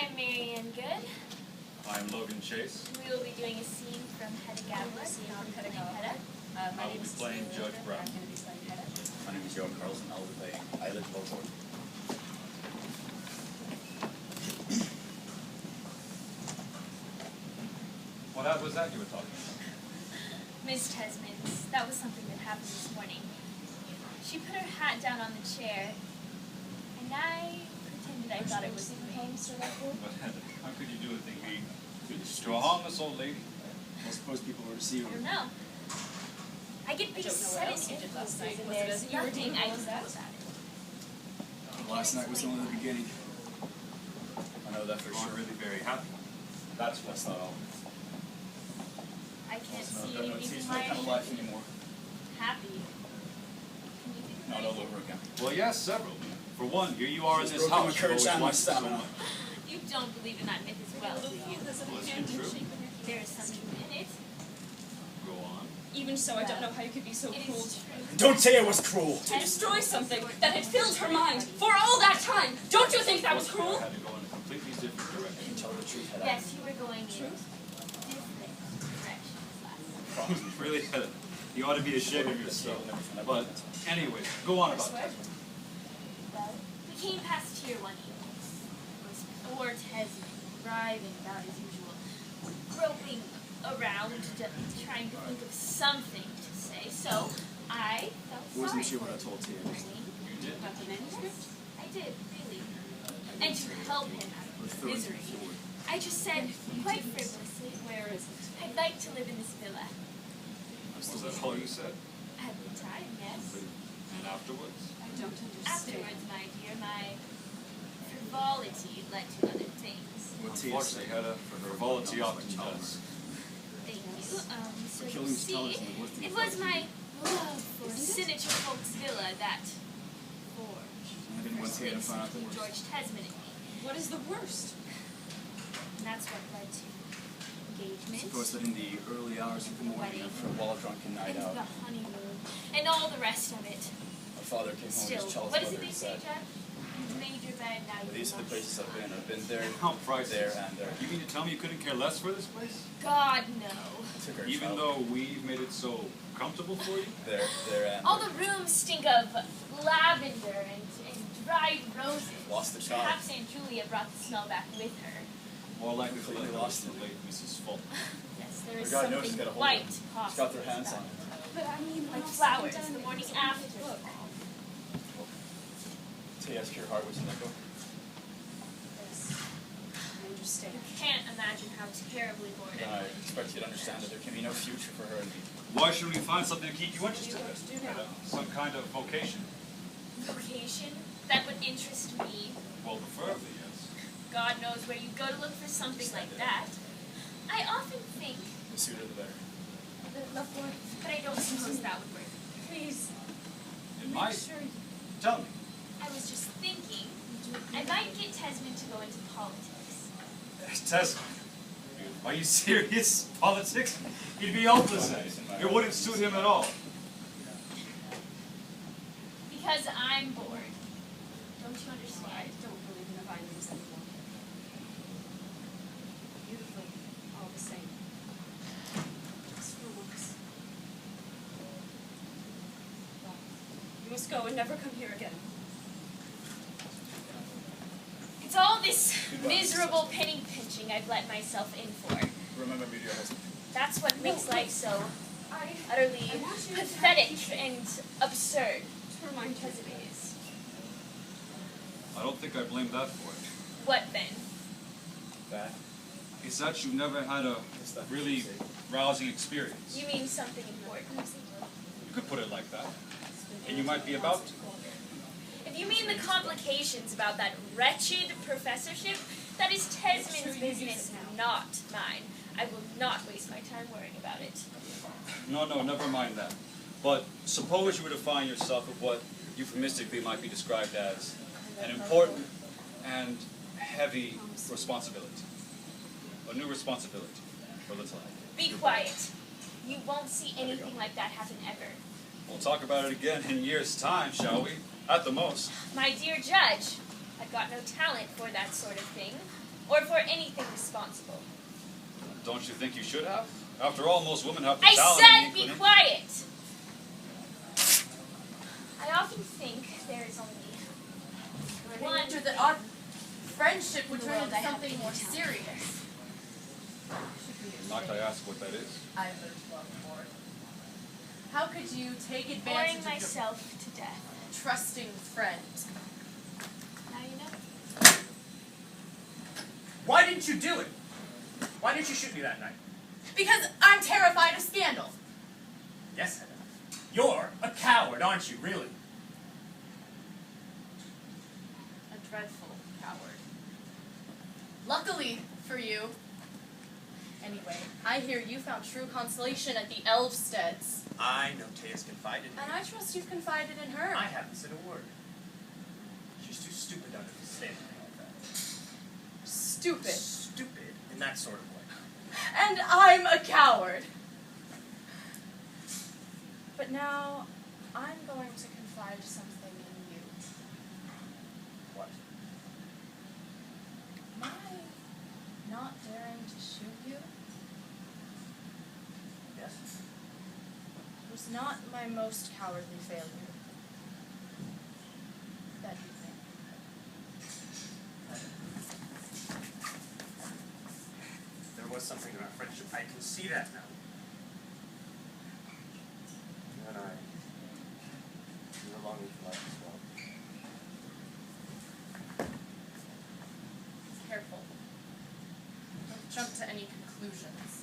I'm Marianne Good. I'm Logan Chase. We will be doing a scene from Hedda-Maryann C. Hedda. I will be playing Judge Brown. I'm going to be playing Hedda. My name is Joe Carlson. I'll be playing Islet Voltor. What was that you were talking about? Miss Tesmans, that was something that happened this morning. She put her hat down on the chair, and I pretended I thought it was me. But how could you do a thing mean to a harmless old lady? I suppose people were to see you. I don't know. I get these sudden impulses, and there's nothing I can do about it. Last night was only the beginning. I know that for I'm sure. really very happy. That's not all. I can't No, see no, any it's reason not why kind of I life should be anymore. happy. Can you think of Not all anything? over again. Well, yes, several. For one, here you are in this Broken my house. courage You've and my always wanted so stamina. much. You don't believe in that myth as well, do you? Well, it's true. There is some truth in it. Go on. Even so, I don't know how you could be so It cruel is true. Don't say it was cruel! to destroy something that had filled her mind for all that time. Don't you think that was I cruel? had to go in a completely different direction. Tell the truth, Hedda. Yes, you were going in different directions last night. Really, you ought to be ashamed of yourself. But anyway, go on about that. Well, we came past here one evening. It was poor Tesman, writhing about as usual, groping around, trying to think of something to say. So I felt sorry Wasn't she for what I him. told Tia? You did. About the manuscript? I did, really. And to help him out of his misery, I just said, quite frivolously, Where is it? I'd like to live in this villa. Was that all you said? At the time, yes. And afterwards? I don't understand. Afterwards, my dear, my frivolity led to other things. What Tia Unfortunately, said. Hedda, frivolity often does. Thank you. So you Killing see, Taliesin was the it was my love for Senator Folk's villa that forged I didn't want Tia to find out the between worst. George Tesman and me. What is the worst? And that's what led to engagement, Suppose that in the early hours of the morning after a well-drunken night and out, the honeymoon, and all the rest of it. my father came home Still, with Charles' what is it mother they and say, said, Judd? You've made your bed, now you these are the must. places I've been. I've been there, How priceless. there, and there. You mean to tell me you couldn't care less for this place? God, no. Took our Even child though we've made it so comfortable for you? there, and All the rooms stink of lavender and dried roses. Lost the child. Perhaps Aunt Julia brought the smell back with her. More likely for Completely the lost lost the late Mrs. Fulton. Yes, there But is God knows she's something got a hold quite of it. She's possible. got their hands on it. But I mean, Like flowers the morning after. Tia, ask your heart, would you let go? Yes. I understand. You can't imagine how terribly bored Then I I expect you to understand that there can be no future for her and me. Why shouldn't we find something to keep you interested What do you in? want to do now? Some kind of vocation? Vocation that would interest me. Well, preferably, yes. God knows where you go to look for something like that. I often think, The sooner the better. but I don't suppose that would work. Please, It make might. sure you... Tell me. I was just thinking, I might get Tesman to go into politics. Tesman, are you serious? Politics? He'd be hopeless at it. It wouldn't suit him at all. Because I'm bored. Don't you I understand? don't believe in the Vinings anymore. Beautiful, all the same. Just for once. Well, you must go and never come here again. It's all this miserable penny pinching I've let myself in for. Remember me to your husband. That's what makes life so I utterly I want you to pathetic and absurd. to remind you Because it is. I don't think I blame that for it. What then? That? It's that you've never had a really rousing experience. You mean something important? You could put it like that. And you might be about to. If you mean the complications about that wretched professorship, that is Tesman's business, not mine. I will not waste my time worrying about it. No, never mind that. But suppose you were to find yourself with what euphemistically might be described as an important and heavy responsibility. A new responsibility for little I. Be quiet. You won't see anything like that happen ever. We'll talk about it again in years' time, shall we? At the most. My dear judge, I've got no talent for that sort of thing. or for anything responsible. Don't you think you should have? After all, most women have the I talent. said and be equal- quiet! I often think there is only one After that our friendship would In the turn world into I have something any more talent. serious. Not I ask what that is. I've learned long before. How could you take advantage boring of your myself to death. trusting friend? Now you know. Why didn't you do it? Why didn't you shoot me that night? Because I'm terrified of scandal. Yes, Hedda. You're a coward, aren't you, really? A dreadful coward. Luckily for you. Anyway, I hear you found true consolation at the Elvsteads. I know Taya's confided in me. And I trust you've confided in her. I haven't said a word. She's too stupid to understand me like that. Stupid. Stupid in that sort of way. And I'm a coward. But now, I'm going to confide something in you. What? My not daring to shoot you Yes? was not my most cowardly failure that evening. There was something in our friendship. I can see that now. You and I, we were longing for life as well. Careful. Don't jump to any conclusions.